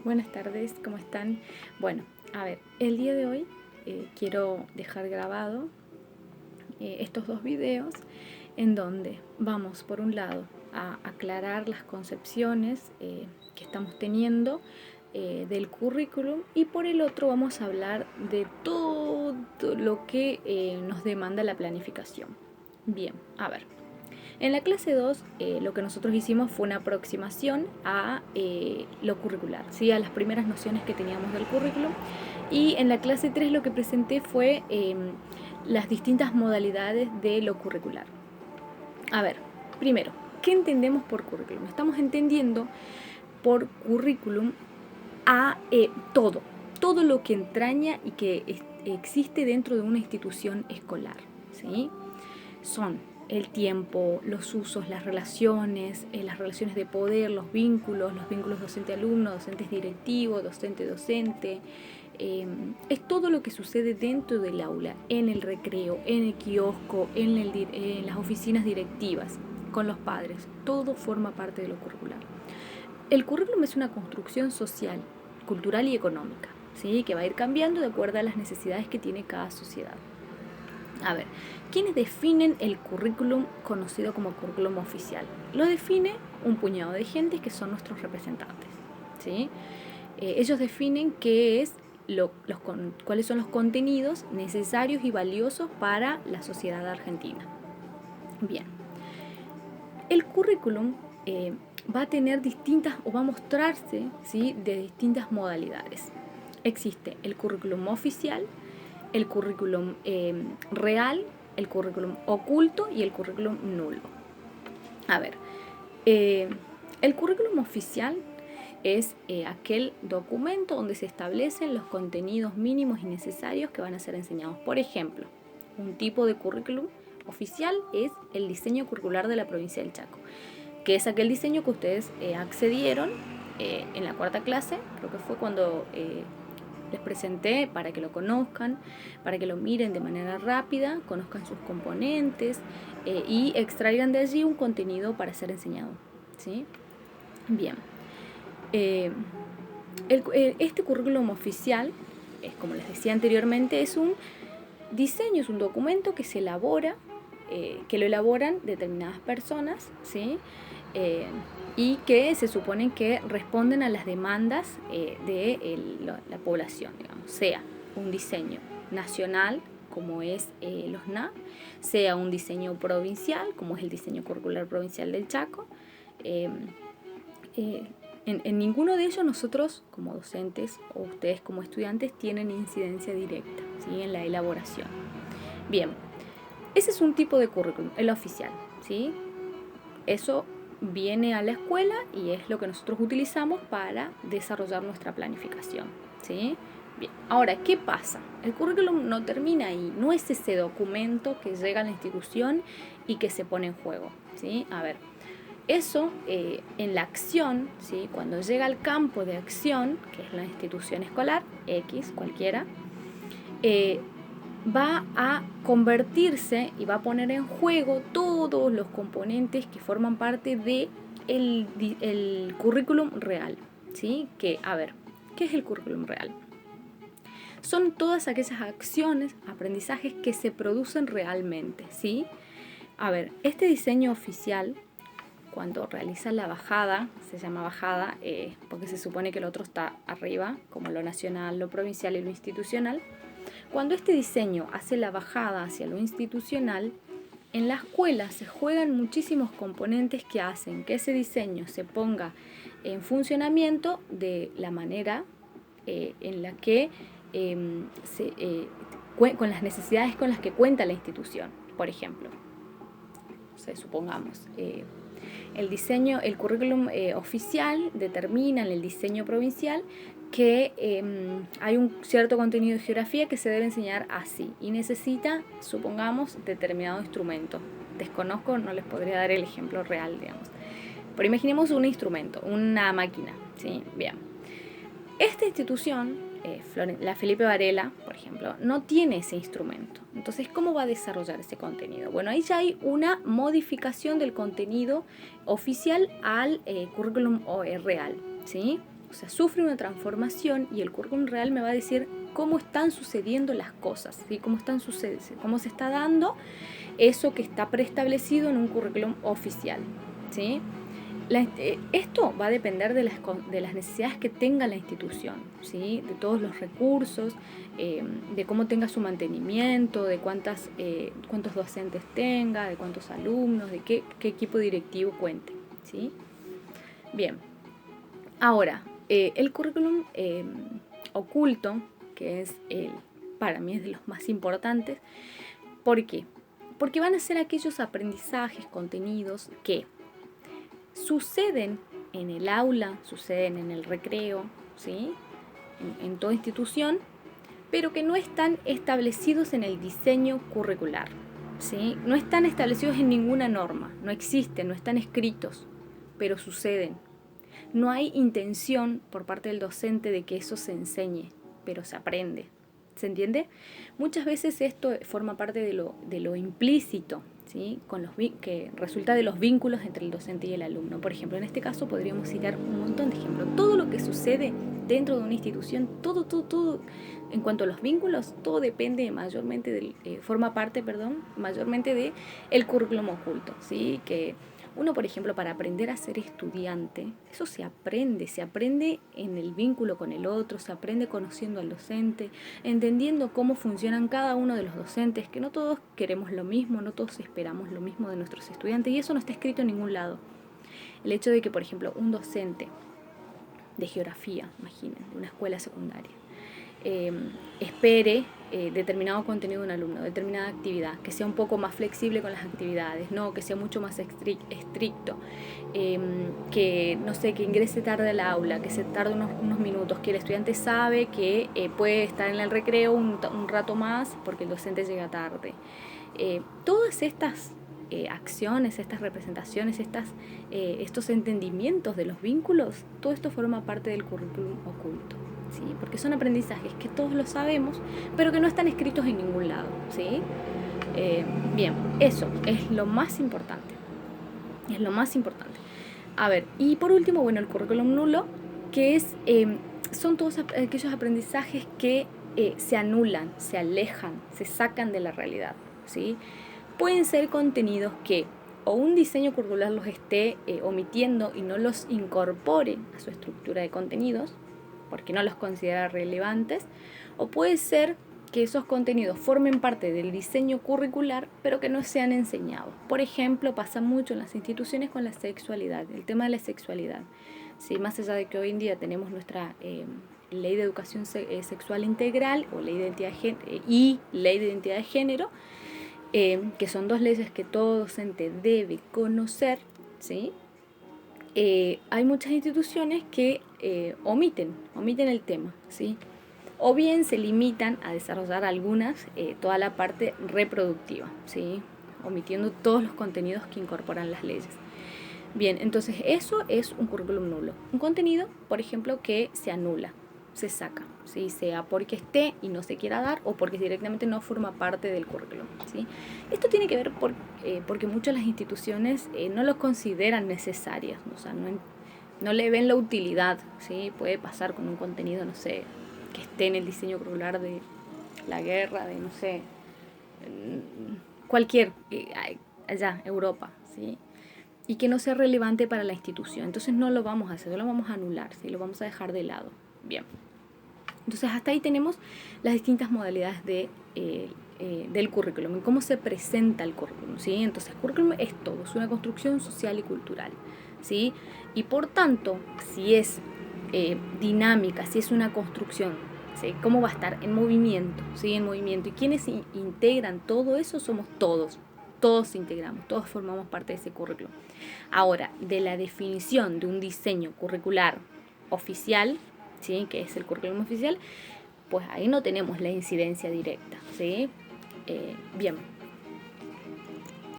Buenas tardes, ¿cómo están? Bueno, a ver, el día de hoy quiero dejar grabado estos dos videos en donde vamos, por un lado, a aclarar las concepciones que estamos teniendo del currículum, y por el otro vamos a hablar de todo lo que nos demanda la planificación. Bien, a ver. En la clase 2 lo que nosotros hicimos fue una aproximación a lo curricular, ¿sí? A las primeras nociones que teníamos del currículum. Y en la clase 3 lo que presenté fue las distintas modalidades de lo curricular. A ver, primero, ¿qué entendemos por currículum? Estamos entendiendo por currículum a todo lo que entraña y que existe dentro de una institución escolar, ¿sí? Son el tiempo, los usos, las relaciones de poder, los vínculos docente-alumno, docentes-directivo, docente-docente. Es todo lo que sucede dentro del aula, en el recreo, en el kiosco, en las oficinas directivas, con los padres. Todo forma parte de lo curricular. El currículum es una construcción social, cultural y económica, ¿sí? Que va a ir cambiando de acuerdo a las necesidades que tiene cada sociedad. A ver, ¿quiénes definen el currículum conocido como currículum oficial? Lo define un puñado de gente que son nuestros representantes, ¿sí? Ellos definen cuáles son los contenidos necesarios y valiosos para la sociedad argentina. Bien, el currículum va a tener va a mostrarse, ¿sí?, de distintas modalidades. Existe el currículum oficial, el currículum real, el currículum oculto y el currículum nulo. A ver, el currículum oficial es aquel documento donde se establecen los contenidos mínimos y necesarios que van a ser enseñados. Por ejemplo, un tipo de currículum oficial es el diseño curricular de la provincia del Chaco, que es aquel diseño que ustedes accedieron en la 4ª clase, creo que fue cuando les presenté, para que lo conozcan, para que lo miren de manera rápida, conozcan sus componentes y extraigan de allí un contenido para ser enseñado, ¿sí? Bien. Este currículum oficial, como les decía anteriormente, es un diseño, es un documento que se elabora, que lo elaboran determinadas personas, ¿sí? Y que se supone que responden a las demandas de la población, digamos, sea un diseño nacional, como es los NA, sea un diseño provincial, como es el diseño curricular provincial del Chaco. En ninguno de ellos nosotros, como docentes, o ustedes como estudiantes, tienen incidencia directa, ¿sí?, en la elaboración. Bien, ese es un tipo de currículum, el oficial, ¿sí? Eso viene a la escuela y es lo que nosotros utilizamos para desarrollar nuestra planificación, ¿sí? Bien, ahora, ¿qué pasa? El currículum no termina ahí, no es ese documento que llega a la institución y que se pone en juego, ¿sí? A ver, eso en la acción, ¿sí?, cuando llega al campo de acción, que es la institución escolar, X, cualquiera, va a convertirse y va a poner en juego todos los componentes que forman parte de el currículum real, ¿sí? Que, a ver, ¿qué es el currículum real? Son todas aquellas acciones, aprendizajes que se producen realmente, ¿sí? A ver, este diseño oficial, cuando realiza la bajada, se llama bajada porque se supone que el otro está arriba, como lo nacional, lo provincial y lo institucional. Cuando este diseño hace la bajada hacia lo institucional, en la escuela se juegan muchísimos componentes que hacen que ese diseño se ponga en funcionamiento de la manera en la que con las necesidades con las que cuenta la institución. Por ejemplo, supongamos, el currículum oficial determina en el diseño provincial que hay un cierto contenido de geografía que se debe enseñar así y necesita, supongamos, determinado instrumento. Desconozco, no les podría dar el ejemplo real, digamos. Pero imaginemos un instrumento, una máquina, ¿sí? Bien. Esta institución, la Felipe Varela, por ejemplo, no tiene ese instrumento. Entonces, ¿cómo va a desarrollar ese contenido? Bueno, ahí ya hay una modificación del contenido oficial al currículum real, ¿sí? O sea, sufre una transformación y el currículum real me va a decir cómo están sucediendo las cosas, ¿sí? Cómo se está dando eso que está preestablecido en un currículum oficial, ¿sí? Esto va a depender de las necesidades que tenga la institución, ¿sí? De todos los recursos, de cómo tenga su mantenimiento, de cuántos docentes tenga, de cuántos alumnos, de qué equipo directivo cuente, ¿sí? Bien, ahora, el currículum oculto, que es para mí es de los más importantes. ¿Por qué? Porque van a ser aquellos aprendizajes, contenidos que suceden en el aula, suceden en el recreo, ¿sí? En toda institución, pero que no están establecidos en el diseño curricular, ¿sí? No están establecidos en ninguna norma, no existen, no están escritos, pero suceden. No hay intención por parte del docente de que eso se enseñe, pero se aprende. ¿Se entiende? Muchas veces esto forma parte de lo implícito, ¿sí? Que resulta de los vínculos entre el docente y el alumno. Por ejemplo, en este caso podríamos citar un montón de ejemplos. Todo lo que sucede dentro de una institución, todo, en cuanto a los vínculos, todo depende mayormente mayormente del currículum oculto, ¿sí? Que uno, por ejemplo, para aprender a ser estudiante, eso se aprende en el vínculo con el otro, se aprende conociendo al docente, entendiendo cómo funcionan cada uno de los docentes, que no todos queremos lo mismo, no todos esperamos lo mismo de nuestros estudiantes, y eso no está escrito en ningún lado. El hecho de que, por ejemplo, un docente de geografía, imaginen, de una escuela secundaria, espere determinado contenido de un alumno, determinada actividad, que sea un poco más flexible con las actividades, no que sea mucho más estricto, que no sé, que ingrese tarde al aula, que se tarde unos minutos, que el estudiante sabe que puede estar en el recreo un rato más porque el docente llega tarde. Todas estas acciones, estas representaciones, estos entendimientos de los vínculos, todo esto forma parte del currículum oculto, ¿sí? Porque son aprendizajes que todos lo sabemos, pero que no están escritos en ningún lado, ¿sí? Bien, eso es lo más importante. Es lo más importante. A ver, y por último, bueno, el currículum nulo, que son todos aquellos aprendizajes que se anulan, se alejan, se sacan de la realidad, ¿sí? Pueden ser contenidos que o un diseño curricular los esté omitiendo y no los incorpore a su estructura de contenidos, porque no los considera relevantes, o puede ser que esos contenidos formen parte del diseño curricular, pero que no sean enseñados. Por ejemplo, pasa mucho en las instituciones con la sexualidad, el tema de la sexualidad. ¿Sí? Más allá de que hoy en día tenemos nuestra ley de educación sexual integral o ley de identidad y ley de identidad de género, que son dos leyes que todo docente debe conocer, ¿sí? Hay muchas instituciones que omiten el tema, ¿sí? O bien se limitan a desarrollar toda la parte reproductiva, ¿sí? Omitiendo todos los contenidos que incorporan las leyes. Bien, entonces eso es un currículum nulo. Un contenido, por ejemplo, que se anula, se saca, ¿sí? Sea porque esté y no se quiera dar o porque directamente no forma parte del currículum, ¿sí? Esto tiene que ver porque muchas de las instituciones no lo consideran necesarias, o sea, no le ven la utilidad, ¿sí? Puede pasar con un contenido, no sé, que esté en el diseño curricular de la guerra, de, no sé, cualquier, allá, Europa, ¿sí? Y que no sea relevante para la institución. Entonces no lo vamos a hacer, lo vamos a anular, ¿sí? Lo vamos a dejar de lado. Bien. Entonces hasta ahí tenemos las distintas modalidades del currículum, cómo se presenta el currículum, ¿sí? Entonces el currículum es todo, es una construcción social y cultural, ¿sí? Y por tanto, si es dinámica, si es una construcción, ¿sí? ¿Cómo va a estar? En movimiento, ¿sí? En movimiento. Y quienes integran todo eso somos todos. Todos integramos, todos formamos parte de ese currículum. Ahora, de la definición de un diseño curricular oficial, ¿sí? Que es el currículum oficial, pues ahí no tenemos la incidencia directa, ¿sí? Bien.